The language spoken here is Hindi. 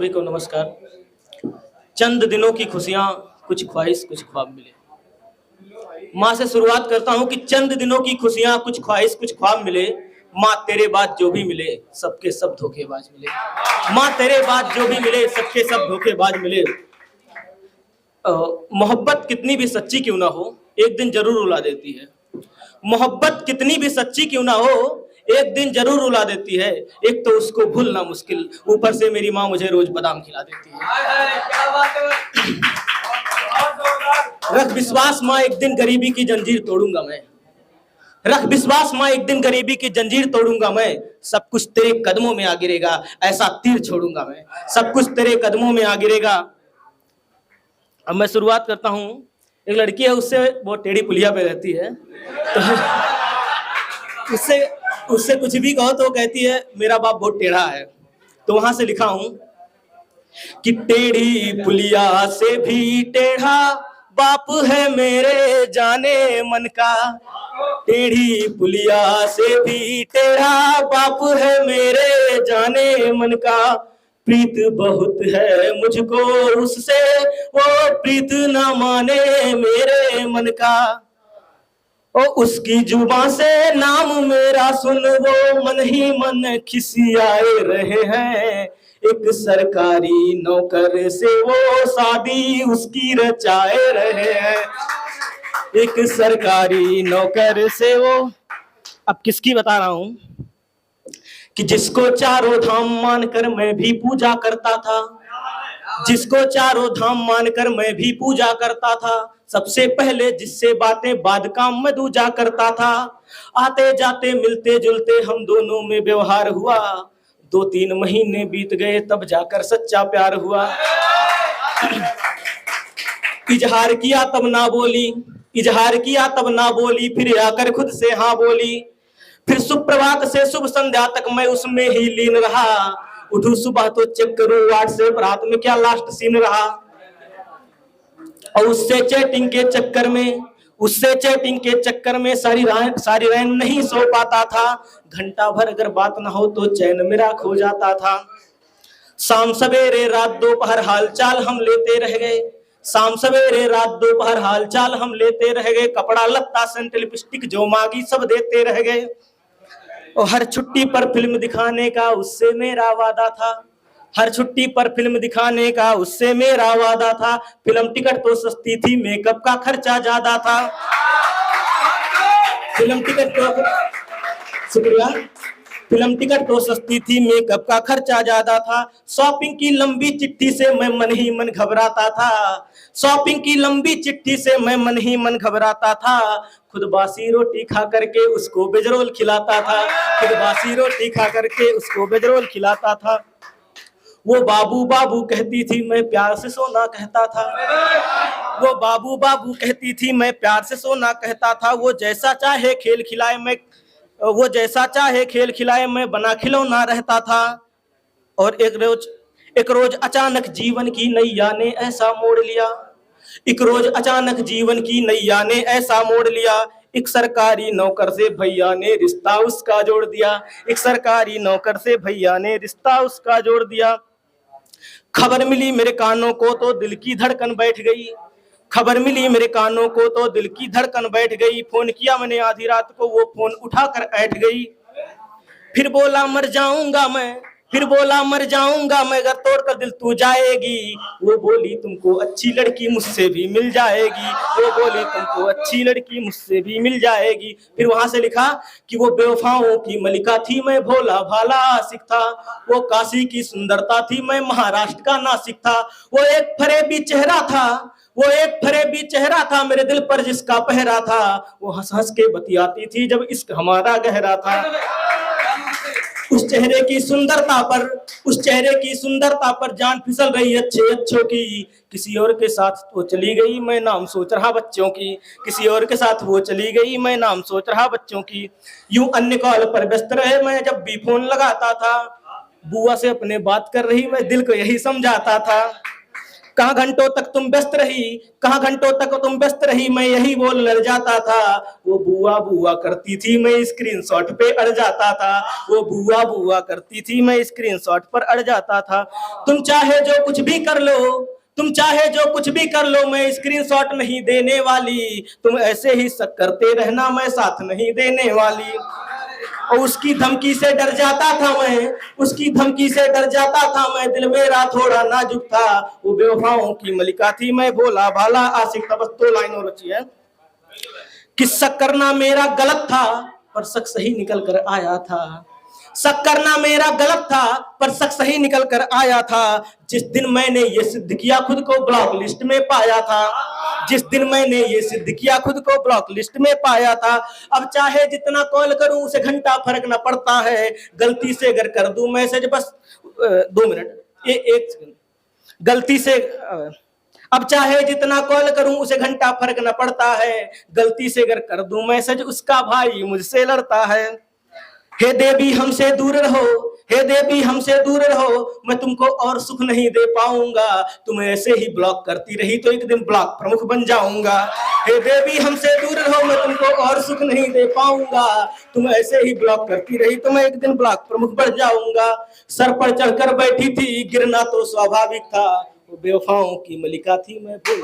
सभी को नमस्कार। चंद दिनों की खुशियां, कुछ ख्वाहिश कुछ ख्वाब मिले। माँ से शुरुआत करता हूँ कि चंद दिनों की खुशियां, कुछ ख्वाहिश कुछ ख्वाब मिले। माँ तेरे बाद जो भी मिले सबके सब धोखेबाज मिले। माँ तेरे बाद जो भी मिले सबके सब धोखेबाज मिले। मोहब्बत कितनी भी सच्ची क्यों ना हो, एक दिन जरूर रुला देती है। मोहब्बत कितनी भी सच्ची क्यों ना हो, एक दिन जरूर रुला देती है। एक तो उसको भूलना मुश्किल, ऊपर से मेरी माँ मुझे रोज बादाम खिला देती है। रख विश्वास माँ, एक दिन गरीबी की जंजीर तोड़ूंगा मैं। रख विश्वास माँ, एक दिन गरीबी की जंजीर तोड़ूंगा मैं। सब कुछ तेरे कदमों में आ गिरेगा, ऐसा तीर छोड़ूंगा मैं। सब कुछ तेरे कदमों में आ गिरेगा। अब मैं शुरुआत करता हूँ। एक लड़की है, उससे वो टेढ़ी पुलिया पे रहती है, तो उससे उससे कुछ भी कहो तो वो कहती है मेरा बाप बहुत टेढ़ा है। तो वहां से लिखा हूं कि टेढ़ी पुलिया से भी टेढ़ा बाप है मेरे जाने मन का। टेढ़ी पुलिया से भी टेढ़ा बाप है मेरे जाने मन का। प्रीत बहुत है मुझको उससे, वो प्रीत ना माने मेरे मन का। ओ उसकी जुबां से नाम मेरा सुन, वो मन ही मन खिसियाए रहे हैं। एक सरकारी नौकर से वो शादी उसकी रचाए रहे हैं। एक सरकारी नौकर से वो, अब किसकी बता रहा हूं, कि जिसको चारों धाम मानकर मैं भी पूजा करता था। जिसको चारों धाम मानकर मैं भी पूजा करता था। सबसे पहले जिससे बातें बाद काम में दूजा करता था। आते जाते मिलते जुलते हम दोनों में व्यवहार हुआ। 2-3 महीने बीत गए तब जाकर सच्चा प्यार हुआ। इजहार किया तब ना बोली, इजहार किया तब ना बोली, फिर आकर खुद से हाँ बोली। फिर सुप्रभात से शुभ संध्या तक मैं उसमें ही लीन रहा। उठूं सुबह तो चेक करूं व्हाट्सएप, रात में क्या लास्ट सीन रहा। और उससे चैटिंग के चक्कर में सारी रात नहीं सो पाता था। घंटा भर अगर बात ना हो तो चैन मेरा खो जाता था। शाम सवेरे रात दोपहर हाल चाल हम लेते रह गए। शाम सवेरे रात दोपहर हाल चाल हम लेते रह गए। कपड़ा लत्ता सेंट लिपस्टिक जो मांगी सब देते रह गए। और हर छुट्टी पर फिल्म दिखाने का उससे मेरा वादा था। हर छुट्टी पर फिल्म दिखाने का उससे मेरा वादा था। फिल्म टिकट तो सस्ती थी, मेकअप का खर्चा ज्यादा था। फिल्म टिकट तो, शुक्रिया, फिल्म टिकट तो सस्ती थी, मेकअप का खर्चा ज्यादा था। शॉपिंग की लंबी चिट्ठी से मैं मन ही मन घबराता था। शॉपिंग की लंबी चिट्ठी से मैं मन ही मन घबराता था। खुद बासी रोटी खा करके उसको बेजरोल खिलाता था। खुद बासी रोटी खा करके उसको बेजरोल खिलाता था। वो बाबू बाबू कहती थी, मैं प्यार से सोना कहता था। वो बाबू बाबू कहती थी, मैं प्यार से सोना कहता था। वो जैसा चाहे खेल खिलाए मैं बना खिलौना रहता था। और एक रोज अचानक जीवन की नैया ने ऐसा मोड़ लिया। एक रोज अचानक जीवन की नैया ने ऐसा मोड़ लिया। एक सरकारी नौकर से भैया ने रिश्ता उसका जोड़ दिया। एक सरकारी नौकर से भैया ने रिश्ता उसका जोड़ दिया। खबर मिली मेरे कानों को तो दिल की धड़कन बैठ गई। खबर मिली मेरे कानों को तो दिल की धड़कन बैठ गई। फोन किया मैंने आधी रात को, वो फोन उठाकर ऐठ गई। फिर बोला मर जाऊंगा मैं अगर तोड़कर दिल तू जाएगी। वो बोली तुमको अच्छी लड़की मुझसे भी मिल जाएगी। वो बोली तुमको अच्छी लड़की मुझसे भी मिल जाएगी। फिर वहां से लिखा कि वो बेवफाओं की मलिका थी, मैं भोला भाला आशिक था। वो काशी की सुंदरता थी, मैं महाराष्ट्र का नासिक था। वो एक फरेबी चेहरा था मेरे दिल पर जिसका पहरा था। वो हंस हंस के बतियाती थी जब इश्क हमारा गहरा था। उस चेहरे की सुंदरता पर जान फिसल रही अच्छों की। किसी और के साथ वो चली गई, मैं नाम सोच रहा बच्चों की। किसी और के साथ वो चली गई, मैं नाम सोच रहा बच्चों की। यूं अन्य कॉल पर व्यस्त रहे मैं जब भी फोन लगाता था। बुआ से अपने बात कर रही मैं दिल को यही समझाता था। कहाँ घंटों तक तुम व्यस्त रही, कहाँ घंटों तक तुम व्यस्त रही, मैं यही बोल लड़ जाता था। वो बुआ बुआ करती थी, मैं स्क्रीनशॉट पे अड़ जाता था। वो बुआ बुआ करती थी, मैं स्क्रीनशॉट पर अड़ जाता था। तुम चाहे जो कुछ भी कर लो, तुम चाहे जो कुछ भी कर लो, मैं स्क्रीनशॉट नहीं देने वाली। तुम ऐसे ही शक करते रहना, मैं साथ नहीं देने वाली। और उसकी धमकी से डर जाता था मैं, उसकी धमकी से डर जाता था मैं, दिल मेरा थोड़ा नाजुक था। वो बेवफाओं की मलिका थी, मैं भोला भाला आशिक था। बस 2 लाइन और बची है कि शक करना मेरा गलत था, पर शक सही निकल कर आया था। शक करना मेरा गलत था, पर शक सही निकल कर आया था। जिस दिन मैंने ये सिद्ध किया खुद को ब्लॉक लिस्ट में पाया था, जिस दिन मैंने ये सिद्ध किया खुद को ब्लॉक लिस्ट में पाया था। अब चाहे जितना कॉल करूं उसे घंटा फर्क न पड़ता है, गलती से अगर कर दूं मैसेज बस 2 मिनट, एक सेकंड, गलती से अब चाहे जितना कॉल करूं उसे घंटा फर्क न पड़ता है, गलती से अगर कर दूं मैसेज उसका भाई मुझसे लड़ता है। हे देवी हमसे दूर रहो, हे देवी हमसे दूर रहो, मैं तुमको और सुख नहीं दे पाऊंगा। तुम ऐसे ही ब्लॉक करती रही तो एक दिन ब्लॉक प्रमुख बन जाऊंगा। हे देवी हमसे दूर रहो, मैं तुमको और सुख नहीं दे पाऊंगा। तुम ऐसे ही ब्लॉक करती रही तो मैं एक दिन ब्लॉक प्रमुख बन जाऊंगा। सर पर चढ़कर बैठी थी, गिरना तो स्वाभाविक था। वो बेवफाओं की मलिका थी, मैं भूल